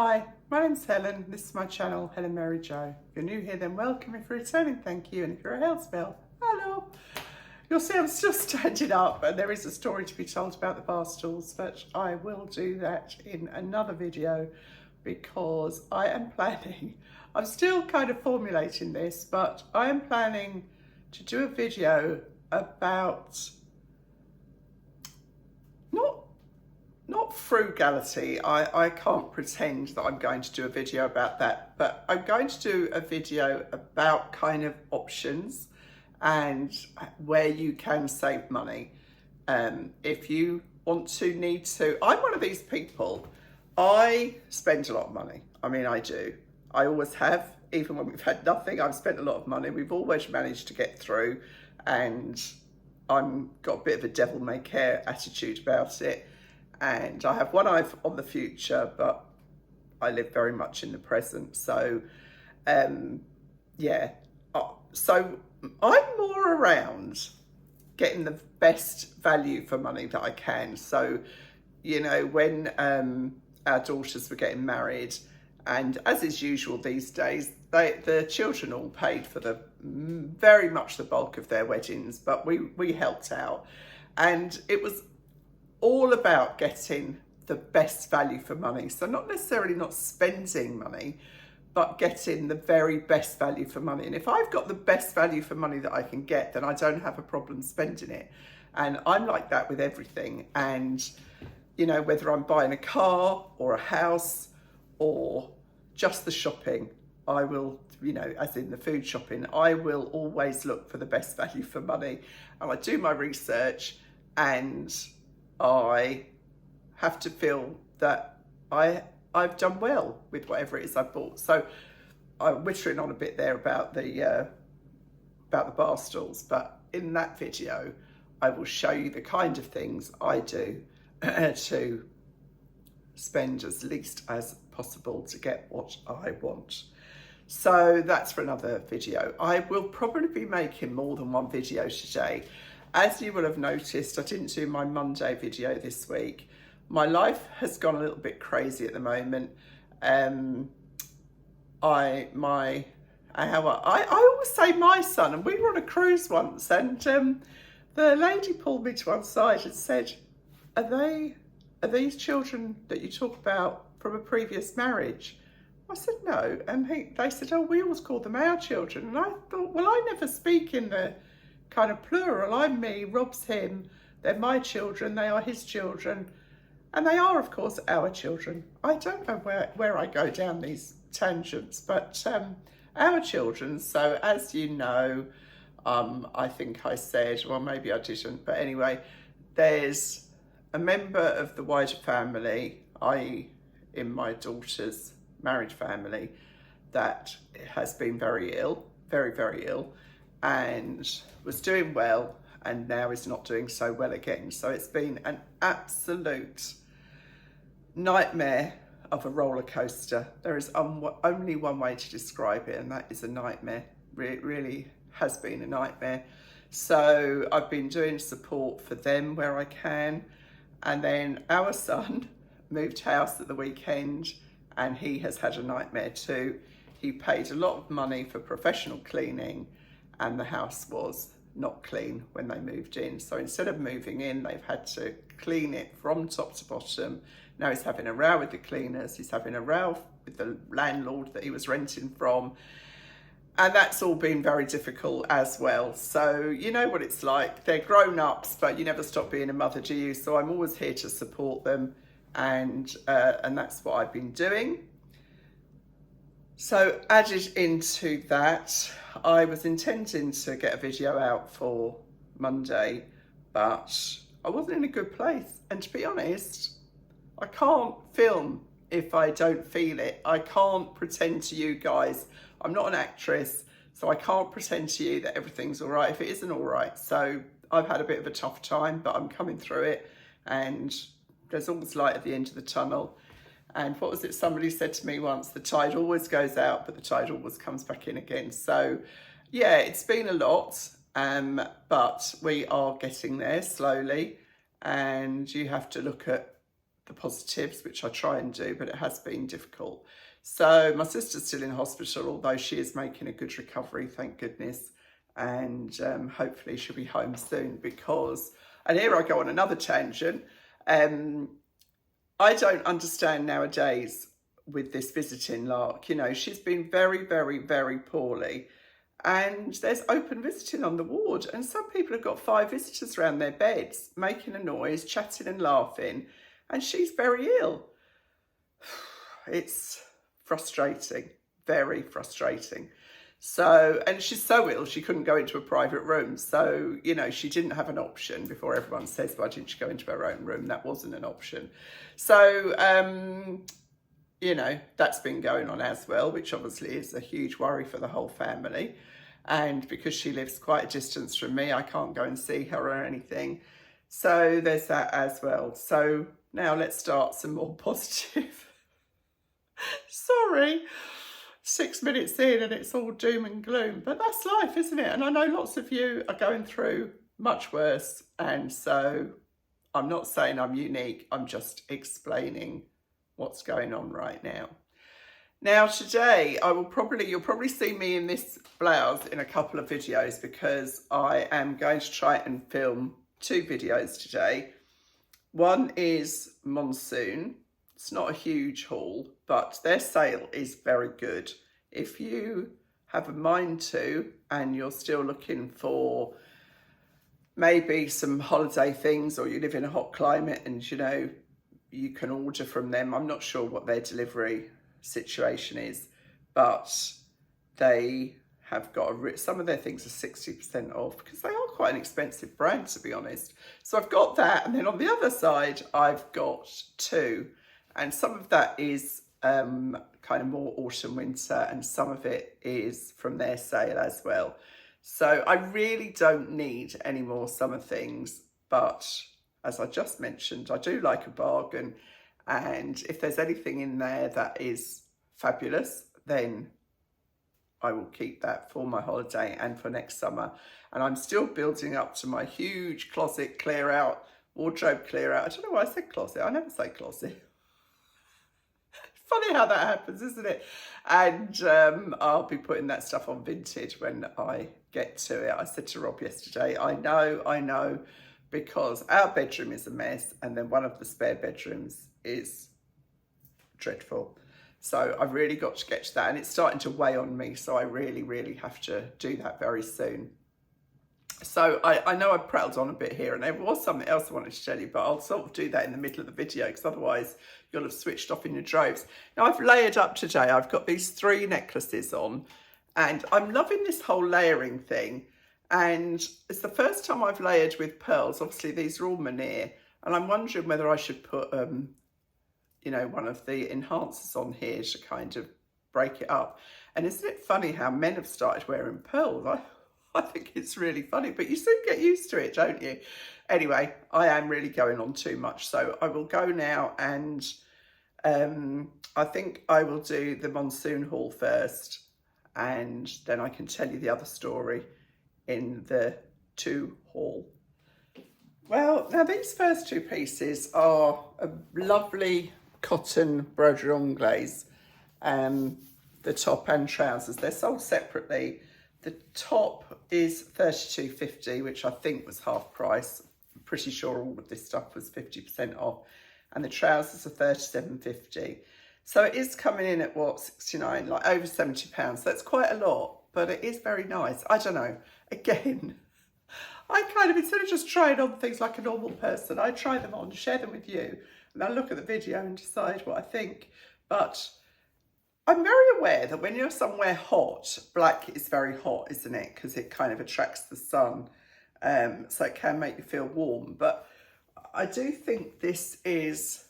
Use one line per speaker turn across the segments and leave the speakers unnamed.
Hi, my name's Helen. This is my channel, Helen Mary Jo. If you're new here, then welcome. If you're returning, thank you. And if you're a house bell, hello. You'll see I'm still standing up, and there is a story to be told about the bar stools, but I will do that in another video because I am planning, I'm still kind of formulating this, but I am planning to do a video about not frugality. I can't pretend that I'm going to do a video about that, but I'm going to do a video about kind of options and where you can save money. If you want to, need to. I'm one of these people, I spend a lot of money. I mean, I do. I always have. Even when we've had nothing, I've spent a lot of money. We've always managed to get through, and I'm got a bit of a devil may care attitude about it. And I have one eye on the future, but I live very much in the present. So, yeah. So I'm more around getting the best value for money that I can. So, you know, when our daughters were getting married, and as is usual these days, the children all paid for the very much the bulk of their weddings, but we helped out, and it was all about getting the best value for money. So not necessarily not spending money, but getting the very best value for money. And if I've got the best value for money that I can get, then I don't have a problem spending it. And I'm like that with everything. And, you know, whether I'm buying a car or a house or just the shopping, I will, you know, as in the food shopping, I will always look for the best value for money. And I do my research, and I have to feel that I've done well with whatever it is I've bought. So I'm wittering on a bit there about the bar stools, but in that video I will show you the kind of things I do to spend as least as possible to get what I want. So that's for another video. I will probably be making more than one video today. As you will have noticed, I didn't do my Monday video this week. My life has gone a little bit crazy at the moment. I always say my son, and we were on a cruise once, and the lady pulled me to one side and said, are these children that you talk about from a previous marriage? I said, no. And they said, oh, we always call them our children. And I thought, well, I never speak in the kind of plural. I'm me, Rob's him, they're my children, they are his children, and they are of course our children. I don't know where I go down these tangents, but our children. So as you know, I think I said, well maybe I didn't, but anyway, there's a member of the wider family, i.e. in my daughter's married family, that has been very ill, very, very ill, and was doing well, and now is not doing so well again. So it's been an absolute nightmare of a roller coaster. There is only one way to describe it, and that is a nightmare. It really has been a nightmare. So I've been doing support for them where I can, and then our son moved house at the weekend, and he has had a nightmare too. He paid a lot of money for professional cleaning, and the house was not clean when they moved in. So instead of moving in, they've had to clean it from top to bottom. Now he's having a row with the cleaners. He's having a row with the landlord that he was renting from. And that's all been very difficult as well. So you know what it's like. They're grown-ups, but you never stop being a mother, do you? So I'm always here to support them. And that's what I've been doing. So added into that, I was intending to get a video out for Monday, but I wasn't in a good place. And to be honest, I can't film if I don't feel it. I can't pretend to you guys. I'm not an actress, so I can't pretend to you that everything's all right if it isn't all right. So I've had a bit of a tough time, but I'm coming through it, and there's always light at the end of the tunnel. And what was it somebody said to me once? The tide always goes out, but the tide always comes back in again. So yeah, it's been a lot, but we are getting there slowly. And you have to look at the positives, which I try and do, but it has been difficult. So my sister's still in hospital, although she is making a good recovery, thank goodness. And hopefully she'll be home soon because, and here I go on another tangent. I don't understand nowadays with this visiting lark. You know, she's been very, very, very poorly. And there's open visiting on the ward. And some people have got 5 visitors around their beds, making a noise, chatting and laughing. And she's very ill. It's frustrating, very frustrating. So, and she's so ill, she couldn't go into a private room. So, you know, she didn't have an option before everyone says, why didn't she go into her own room? That wasn't an option. So, you know, that's been going on as well, which obviously is a huge worry for the whole family. And because she lives quite a distance from me, I can't go and see her or anything. So there's that as well. So now let's start some more positive. Sorry, 6 minutes in and it's all doom and gloom, but that's life, isn't it? And I know lots of you are going through much worse. And so I'm not saying I'm unique. I'm just explaining what's going on right now. Now today, you'll probably see me in this blouse in a couple of videos because I am going to try and film 2 videos today. One is Monsoon. It's not a huge haul, but their sale is very good. If you have a mind to, and you're still looking for maybe some holiday things, or you live in a hot climate and, you know, you can order from them. I'm not sure what their delivery situation is, but they have got some of their things are 60% off because they are quite an expensive brand, to be honest. So I've got that, and then on the other side I've got 2, and some of that is kind of more autumn winter, and some of it is from their sale as well. So I really don't need any more summer things, but as I just mentioned, I do like a bargain, and if there's anything in there that is fabulous, then I will keep that for my holiday and for next summer. And I'm still building up to my huge closet clear out, wardrobe clear out. I don't know why I said closet. I never say closet. Funny how that happens, isn't it? And I'll be putting that stuff on Vinted when I get to it. I said to Rob yesterday, I know, because our bedroom is a mess, and then one of the spare bedrooms is dreadful. So I've really got to get to that, and it's starting to weigh on me. So I really, really have to do that very soon. So I know I prattled on a bit here, and there was something else I wanted to tell you, but I'll sort of do that in the middle of the video because otherwise you'll have switched off in your droves. Now I've layered up today. I've got these 3 necklaces on, and I'm loving this whole layering thing. And it's the first time I've layered with pearls. Obviously these are all Monnier, and I'm wondering whether I should put, you know, one of the enhancers on here to kind of break it up. And isn't it funny how men have started wearing pearls? I think it's really funny, but you soon get used to it, don't you? Anyway, I am really going on too much, so I will go now, and I think I will do the Monsoon haul first, and then I can tell you the other story in the 2 haul. Well, now these first 2 pieces are a lovely cotton Broderie anglaise, the top and trousers. They're sold separately. The top is $32.50, which I think was half price. I'm pretty sure all of this stuff was 50% off. And the trousers are $37.50. So it is coming in at what, 69, like over £70. So it's quite a lot, but it is very nice. I don't know. Again, I kind of, instead of just trying on things like a normal person, I try them on, share them with you, and I look at the video and decide what I think. But I'm very aware that when you're somewhere hot, black is very hot, isn't it? Because it kind of attracts the sun, so it can make you feel warm. But I do think this is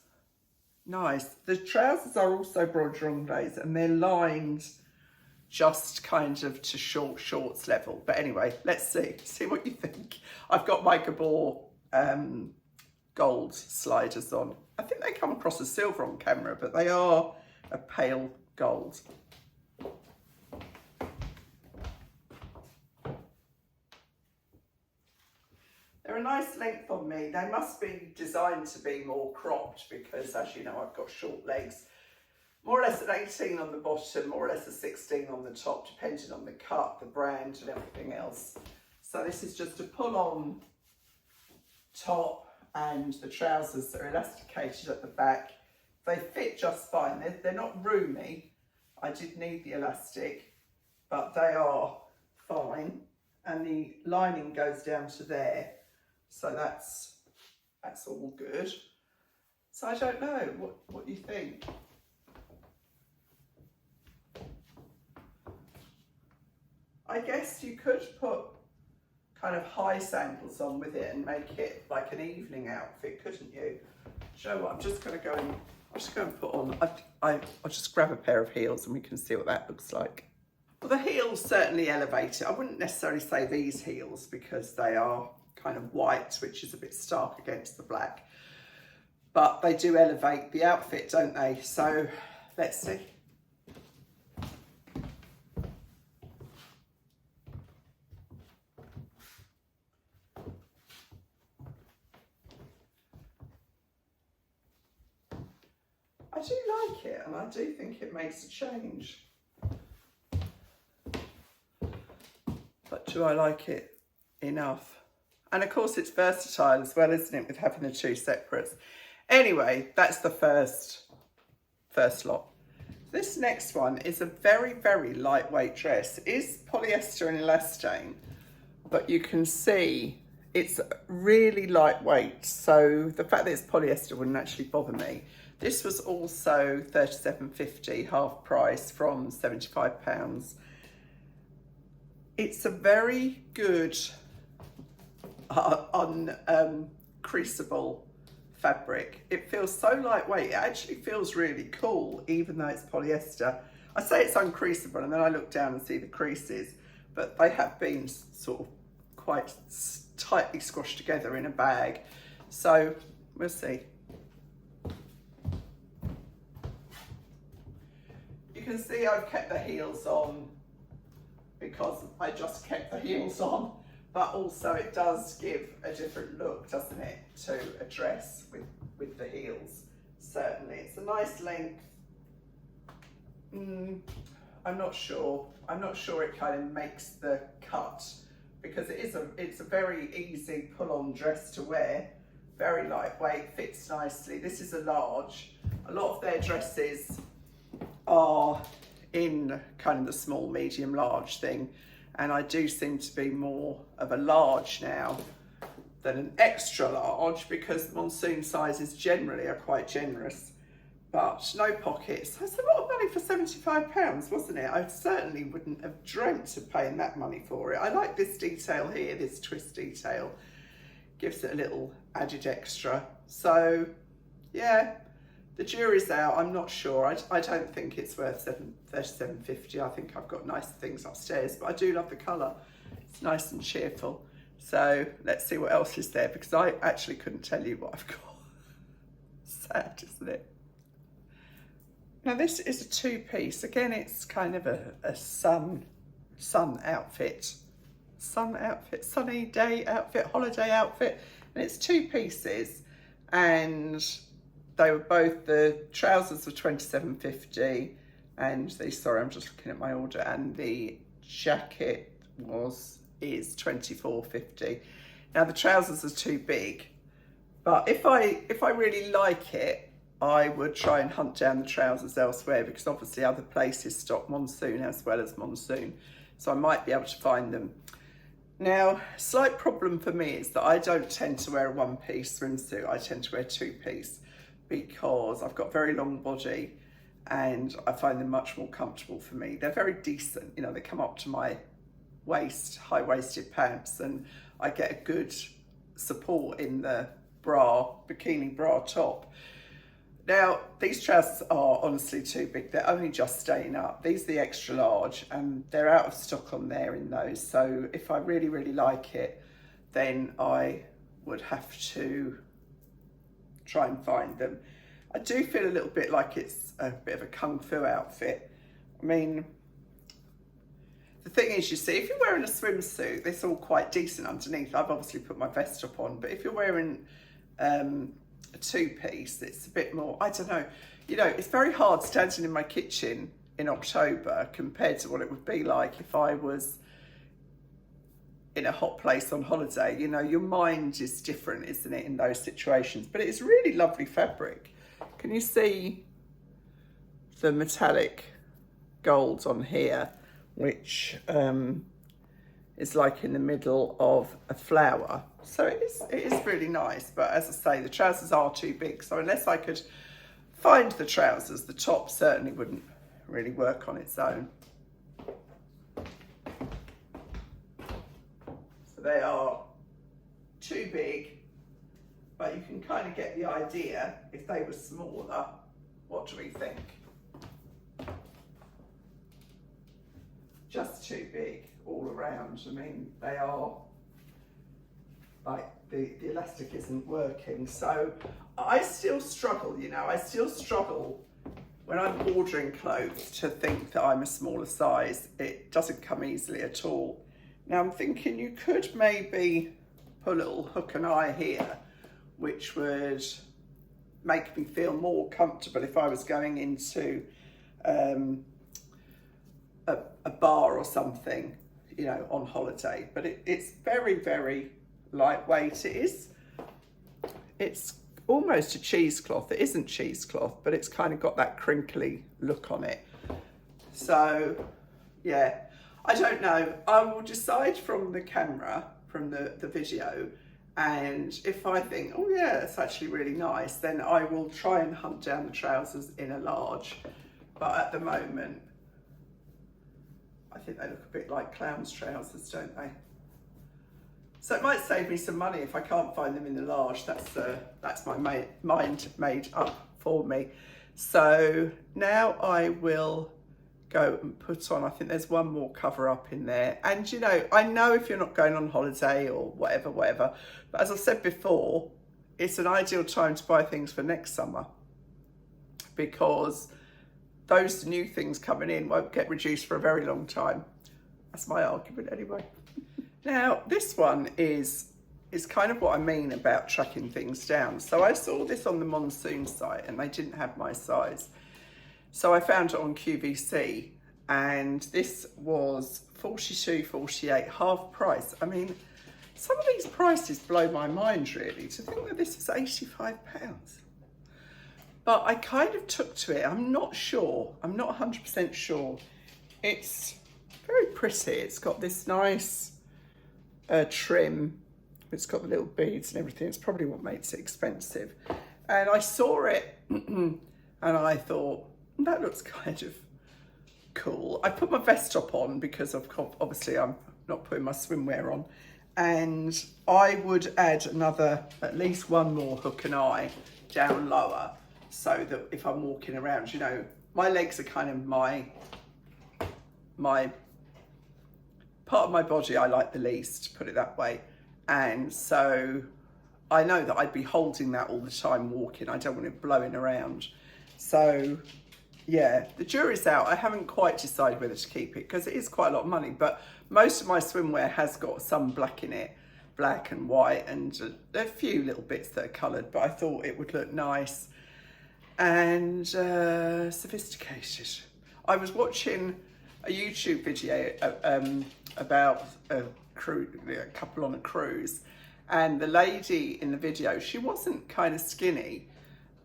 nice. The trousers are also Broderie anglaise, and they're lined just kind of to shorts level. But anyway, let's see what you think. I've got my Gabor gold sliders on. I think they come across as silver on camera, but they are a pale gold. They're a nice length on me. They must be designed to be more cropped because, as you know, I've got short legs. More or less an 18 on the bottom, more or less a 16 on the top, depending on the cut, the brand and everything else. So this is just a pull-on top and the trousers that are elasticated at the back. They fit just fine. They're not roomy. I did need the elastic, but they are fine. And the lining goes down to there. So that's all good. So I don't know what you think. I guess you could put kind of high sandals on with it and make it like an evening outfit, couldn't you? Do you know what? I'm just going to put on. I'll just grab a pair of heels and we can see what that looks like. Well, the heels certainly elevate it. I wouldn't necessarily say these heels because they are kind of white, which is a bit stark against the black. But they do elevate the outfit, don't they? So let's see. I do like it, and I do think it makes a change. But do I like it enough? And of course it's versatile as well, isn't it, with having the two separates. Anyway, that's the first lot. This next one is a very, very lightweight dress. It is polyester and elastane, but you can see it's really lightweight. So the fact that it's polyester wouldn't actually bother me. This was also £37.50, half price from £75. It's a very good uncreasable fabric. It feels so lightweight. It actually feels really cool, even though it's polyester. I say it's uncreasable, and then I look down and see the creases, but they have been sort of quite tightly squashed together in a bag. So we'll see. You can see I've kept the heels on because I just kept the heels on, but also it does give a different look, doesn't it, to a dress with the heels. Certainly, it's a nice length. I'm not sure it kind of makes the cut because it's a very easy pull-on dress to wear, very lightweight, fits nicely. This is a large. A lot of their dresses are in kind of the small, medium, large thing, and I do seem to be more of a large now than an extra large because monsoon sizes generally are quite generous, but no pockets. That's a lot of money for £75, wasn't it? I certainly wouldn't have dreamt of paying that money for it. I like this detail here, this twist detail, gives it a little added extra. So yeah, the jury's out. I'm not sure. I don't think it's worth £37.50. I think I've got nicer things upstairs, but I do love the colour. It's nice and cheerful. So let's see what else is there, because I actually couldn't tell you what I've got. Sad, isn't it? Now this is a two-piece. Again, it's kind of a sun outfit. Sunny day outfit, holiday outfit. And it's two pieces. And they were both, the trousers were £27.50 and sorry, I'm just looking at my order, and the jacket is £24.50. Now the trousers are too big, but if I really like it, I would try and hunt down the trousers elsewhere, because obviously other places stock Monsoon as well as Monsoon, so I might be able to find them. Now, slight problem for me is that I don't tend to wear a one-piece swimsuit. I tend to wear two-piece because I've got a very long body and I find them much more comfortable for me. They're very decent, you know, they come up to my waist, high-waisted pants, and I get a good support in the bra, bikini bra top. Now, these trousers are honestly too big. They're only just staying up. These are the extra large and they're out of stock on there in those. So if I really, really like it, then I would have to try and find them. I do feel a little bit like it's a bit of a kung fu outfit. I mean, the thing is, you see, if you're wearing a swimsuit, it's all quite decent underneath. I've obviously put my vest up on, but if you're wearing a two-piece, it's a bit more, I don't know. You know, it's very hard standing in my kitchen in October compared to what it would be like if I was in a hot place on holiday. You know, your mind is different, isn't it, in those situations? But it's really lovely fabric. Can you see the metallic gold on here, which is like in the middle of a flower? So it is really nice. But as I say, the trousers are too big. So unless I could find the trousers, the top certainly wouldn't really work on its own. So they are too big, but you can kind of get the idea. If they were smaller, what do we think? Just too big all around. I mean, they are like the elastic isn't working. So I still struggle, you know, I still struggle when I'm ordering clothes to think that I'm a smaller size. It doesn't come easily at all. Now I'm thinking you could maybe put a little hook and eye here, which would make me feel more comfortable if I was going into a bar or something, you know, on holiday. But it's very, very lightweight. It's almost a cheesecloth. It isn't cheesecloth, but it's kind of got that crinkly look on it. So yeah, I don't know. I will decide from the camera, from the video, and if I think, oh yeah, it's actually really nice, then I will try and hunt down the trousers in a large. But at the moment, I think they look a bit like clown's trousers, don't they? So it might save me some money if I can't find them in the large. That's my mind made up for me. So now I will go and put on, I think there's one more cover up in there. And you know, I know if you're not going on holiday or whatever, but as I've said before, it's an ideal time to buy things for next summer, because those new things coming in won't get reduced for a very long time. That's my argument anyway. Now, this one is kind of what I mean about tracking things down. So I saw this on the Monsoon site and they didn't have my size. So I found it on QVC and this was $42.48, half price. I mean, some of these prices blow my mind really, to think that this is £85. But I kind of took to it. I'm not sure. I'm not 100% sure. It's very pretty. It's got this nice trim. It's got the little beads and everything. It's probably what makes it expensive. And I saw it and I thought, that looks kind of cool. I put my vest top on because obviously I'm not putting my swimwear on. And I would add at least one more hook and eye down lower, so that if I'm walking around, you know, my legs are kind of my part of my body I like the least, put it that way. And so I know that I'd be holding that all the time walking. I don't want it blowing around. So yeah, the jury's out. I haven't quite decided whether to keep it because it is quite a lot of money, but most of my swimwear has got some black in it, black and white, and a few little bits that are coloured, but I thought it would look nice and sophisticated. I was watching a YouTube video about a couple on a cruise, and the lady in the video, she wasn't kind of skinny,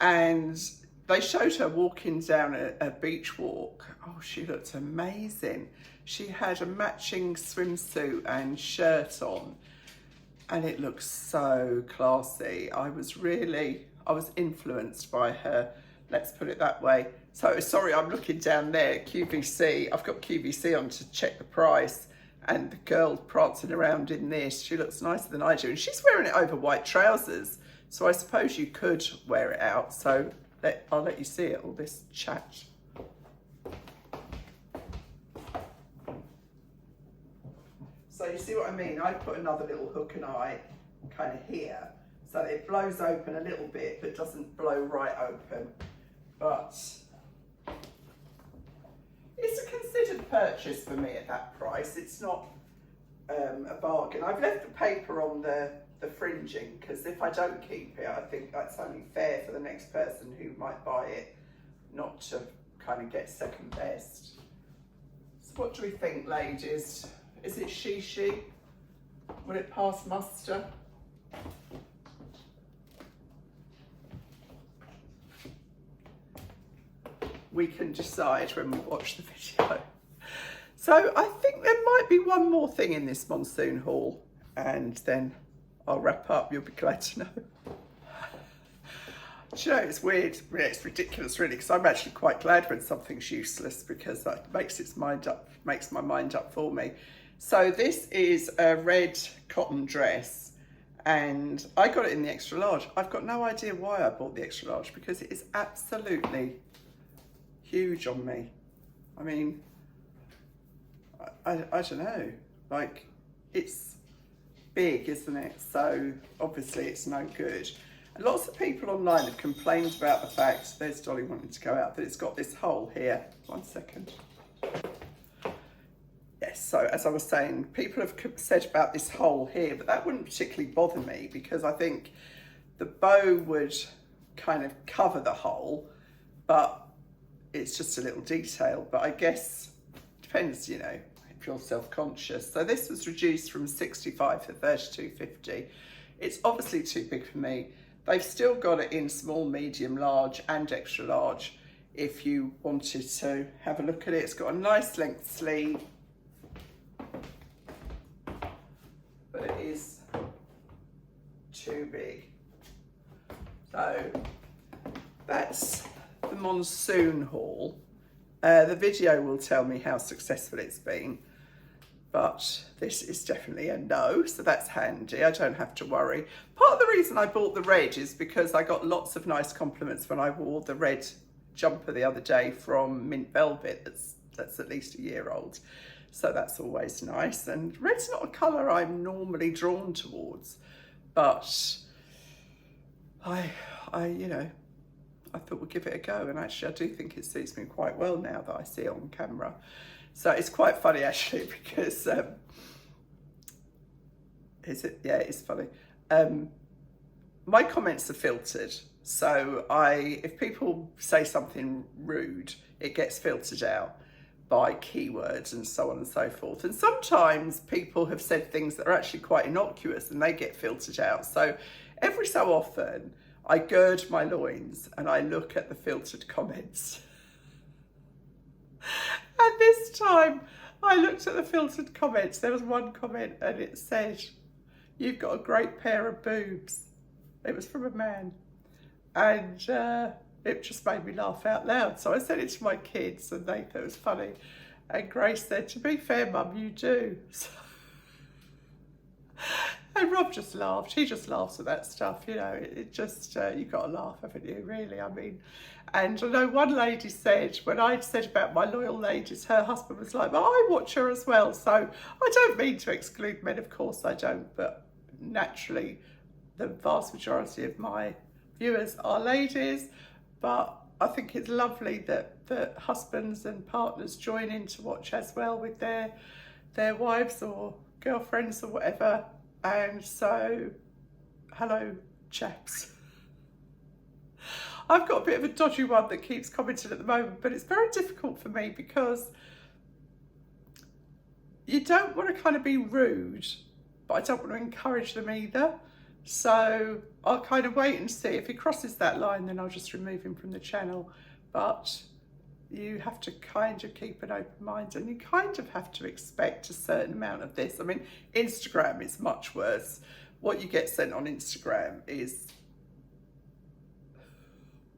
and they showed her walking down a beach walk. Oh, she looked amazing. She had a matching swimsuit and shirt on, and it looked so classy. I was influenced by her, let's put it that way. So sorry, I'm looking down there, QVC. I've got QVC on to check the price, and the girl prancing around in this, she looks nicer than I do. And she's wearing it over white trousers, so I suppose you could wear it out. So I'll let you see it, all this chat. So you see what I mean? I put another little hook and eye kind of here, so that it blows open a little bit, but doesn't blow right open. But it's a considered purchase for me at that price. It's not a bargain. I've left the paper on the fringing because if I don't keep it, I think that's only fair for the next person who might buy it not to kind of get second best. So what do we think, ladies? Is it she? Will it pass muster? We can decide when we watch the video. So I think there might be one more thing in this monsoon haul and then I'll wrap up. You'll be glad to know. Do you know, it's weird, it's ridiculous really, because I'm actually quite glad when something's useless because that makes my mind up for me. So this is a red cotton dress and I got it in the extra large. I've got no idea why I bought the extra large because it is absolutely huge on me. I mean, I don't know, like it's big, isn't it? So obviously it's no good. And lots of people online have complained about the fact, there's Dolly wanting to go out, that it's got this hole here. 1 second. Yes, so as I was saying, people have said about this hole here, but that wouldn't particularly bother me because I think the bow would kind of cover the hole, but it's just a little detail. But I guess, depends, you know, if you're self-conscious. So this was reduced from 65 to 32.50. It's obviously too big for me. They've still got it in small, medium, large and extra large if you wanted to have a look at it. It's got a nice length sleeve, but it is too big. So that's the monsoon haul. The video will tell me how successful it's been, but this is definitely a no, so that's handy. I don't have to worry. Part of the reason I bought the red is because I got lots of nice compliments when I wore the red jumper the other day from Mint Velvet that's at least a year old. So that's always nice. And red's not a colour I'm normally drawn towards, but I you know, I thought we'd give it a go, and actually I do think it suits me quite well now that I see it on camera. So it's quite funny actually because, is it? Yeah, it's funny. My comments are filtered. So if people say something rude, it gets filtered out by keywords and so on and so forth. And sometimes people have said things that are actually quite innocuous and they get filtered out. So every so often I gird my loins and I look at the filtered comments. And this time I looked at the filtered comments. There was one comment and it said, "You've got a great pair of boobs." It was from a man. And it just made me laugh out loud. So I sent it to my kids and they thought it was funny. And Grace said, "To be fair, Mum, you do." So, and Rob just laughed. He just laughs at that stuff, you know. It just, you've got to laugh, haven't you, really? I mean, and I know one lady said, when I said about my loyal ladies, her husband was like, "Well, I watch her as well." So I don't mean to exclude men, of course I don't, but naturally the vast majority of my viewers are ladies. But I think it's lovely that husbands and partners join in to watch as well with their wives or girlfriends or whatever. And so, hello, chaps. I've got a bit of a dodgy one that keeps commenting at the moment, but it's very difficult for me because you don't want to kind of be rude, but I don't want to encourage them either. So I'll kind of wait and see. If he crosses that line, then I'll just remove him from the channel. But you have to kind of keep an open mind and you kind of have to expect a certain amount of this. I mean, Instagram is much worse. What you get sent on Instagram is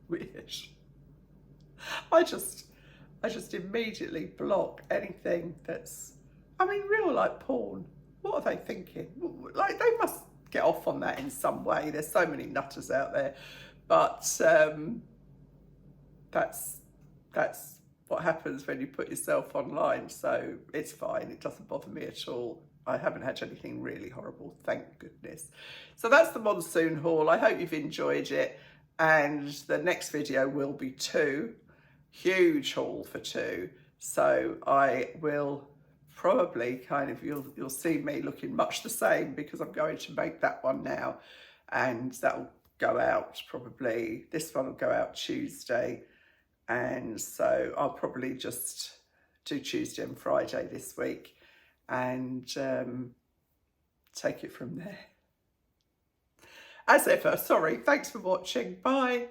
weird. I just immediately block anything that's, I mean, real like porn. What are they thinking? Like, they must get off on that in some way. There's so many nutters out there. But that's what happens when you put yourself online. So it's fine. It doesn't bother me at all. I haven't had anything really horrible, thank goodness. So that's the monsoon haul. I hope you've enjoyed it. And the next video will be 2. Huge haul for 2. So I will probably kind of, you'll see me looking much the same because I'm going to make that one now, and that'll go out probably, this one will go out Tuesday, and so I'll probably just do Tuesday and Friday this week and take it from there. As ever, sorry, thanks for watching, bye.